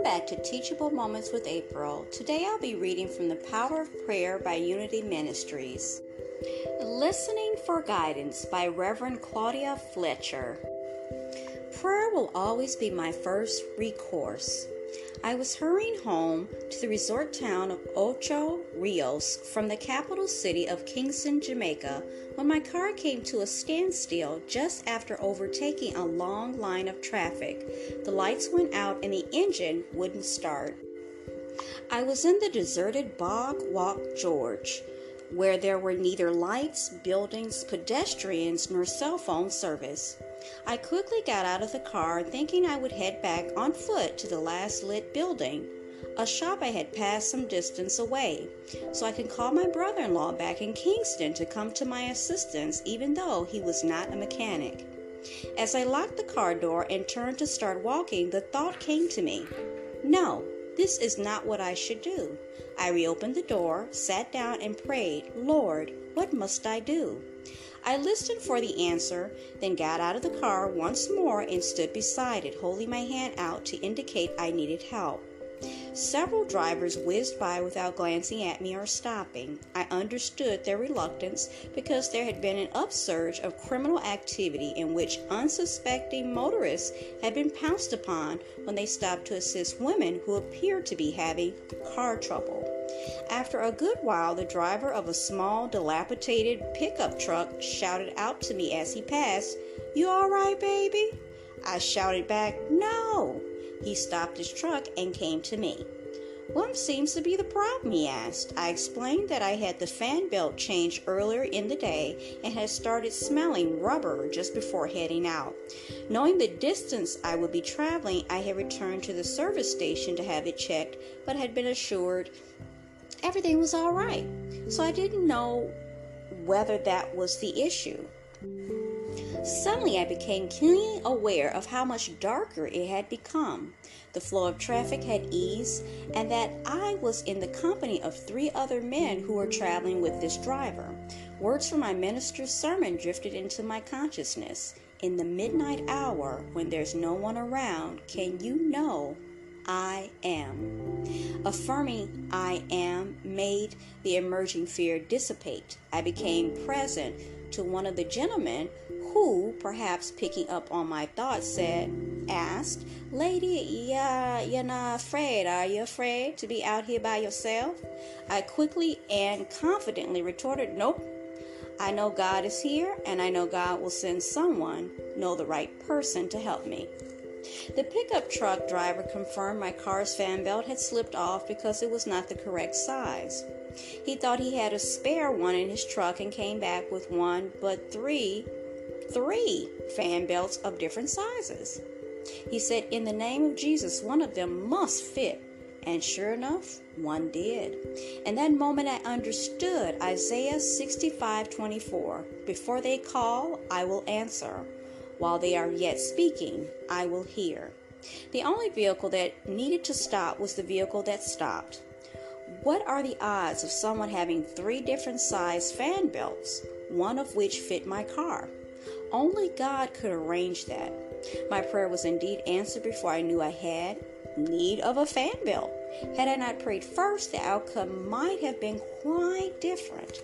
back to Teachable Moments with April. Today I'll be reading from The Power of Prayer by Unity Ministries. Listening for Guidance by Reverend Claudia Fletcher. Prayer will always be my first recourse. I was hurrying home to the resort town of Ocho Rios from the capital city of Kingston, Jamaica, when my car came to a standstill just after overtaking a long line of traffic. The lights went out and the engine wouldn't start. I was in the deserted Bog Walk George, where there were neither lights, buildings, pedestrians, nor cell phone service. I quickly got out of the car, thinking I would head back on foot to the last lit building, a shop I had passed some distance away, so I could call my brother-in-law back in Kingston to come to my assistance, even though he was not a mechanic. As I locked the car door and turned to start walking, the thought came to me, no, this is not what I should do. I reopened the door, sat down, and prayed, Lord, what must I do? I listened for the answer, then got out of the car once more and stood beside it, holding my hand out to indicate I needed help. Several drivers whizzed by without glancing at me or stopping. I understood their reluctance because there had been an upsurge of criminal activity in which unsuspecting motorists had been pounced upon when they stopped to assist women who appeared to be having car trouble. After a good while, the driver of a small, dilapidated pickup truck shouted out to me as he passed, "You all right, baby?" I shouted back, "No." He stopped his truck and came to me. "What seems to be the problem?" he asked. I explained that I had the fan belt changed earlier in the day and had started smelling rubber just before heading out. Knowing the distance I would be traveling, I had returned to the service station to have it checked, but had been assured everything was all right. So I didn't know whether that was the issue. Suddenly, I became keenly aware of how much darker it had become. The flow of traffic had eased, and that I was in the company of 3 other men who were traveling with this driver. Words from my minister's sermon drifted into my consciousness. In the midnight hour, when there's no one around, can you know I am? Affirming I am made the emerging fear dissipate. I became present to one of the gentlemen who, perhaps picking up on my thoughts, asked, "Lady, you're not afraid, are you afraid to be out here by yourself?" I quickly and confidently retorted, "Nope. I know God is here, and I know God will send someone, the right person to help me." The pickup truck driver confirmed my car's fan belt had slipped off because it was not the correct size. He thought he had a spare one in his truck and came back with one, but three fan belts of different sizes. He said, "In the name of Jesus, one of them must fit." And sure enough, one did. In that moment, I understood Isaiah 65:24. Before they call, I will answer. While they are yet speaking, I will hear. The only vehicle that needed to stop was the vehicle that stopped. What are the odds of someone having 3 different size fan belts, one of which fit my car? Only God could arrange that. My prayer was indeed answered before I knew I had need of a fan belt. Had I not prayed first, the outcome might have been quite different.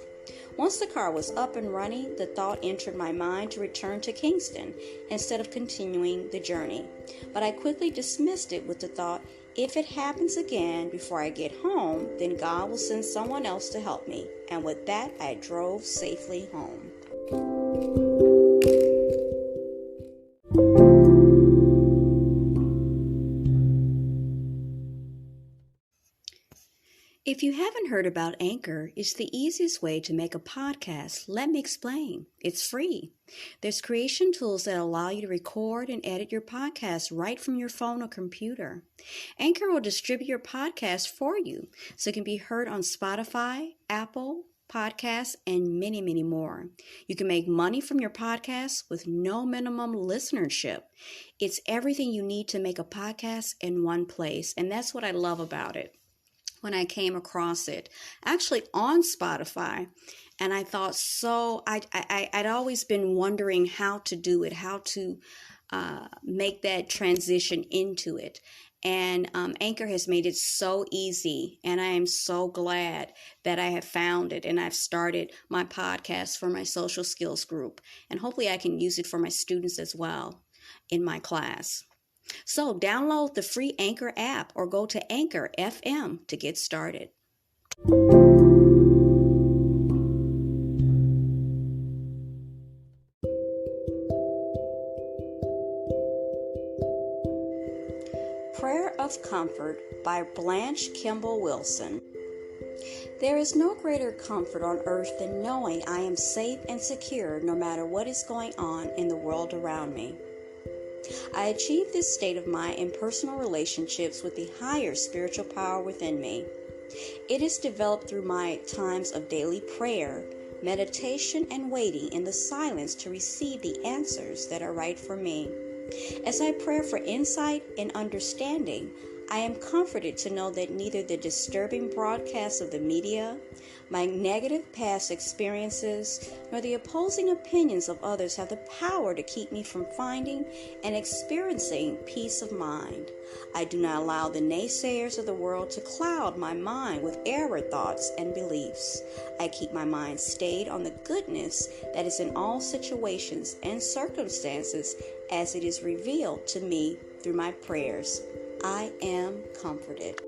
Once the car was up and running, the thought entered my mind to return to Kingston instead of continuing the journey. But I quickly dismissed it with the thought, if it happens again before I get home, then God will send someone else to help me. And with that, I drove safely home. If you haven't heard about Anchor, it's the easiest way to make a podcast. Let me explain. It's free. There's creation tools that allow you to record and edit your podcast right from your phone or computer. Anchor will distribute your podcast for you so it can be heard on Spotify, Apple Podcasts, and many, many more. You can make money from your podcast with no minimum listenership. It's everything you need to make a podcast in one place, and that's what I love about it. When I came across it, actually on Spotify, and I thought I'd always been wondering how to do it, how to make that transition into it. And Anchor has made it so easy, and I am so glad that I have found it, and I've started my podcast for my social skills group, and hopefully I can use it for my students as well in my class. So download the free Anchor app or go to Anchor FM to get started. Prayer of Comfort by Blanche Kimball Wilson. There is no greater comfort on earth than knowing I am safe and secure no matter what is going on in the world around me. I achieve this state of mind in personal relationships with the higher spiritual power within me. It is developed through my times of daily prayer, meditation, and waiting in the silence to receive the answers that are right for me. As I pray for insight and understanding, I am comforted to know that neither the disturbing broadcasts of the media, my negative past experiences, nor the opposing opinions of others have the power to keep me from finding and experiencing peace of mind. I do not allow the naysayers of the world to cloud my mind with error thoughts and beliefs. I keep my mind stayed on the goodness that is in all situations and circumstances as it is revealed to me through my prayers. I am comforted.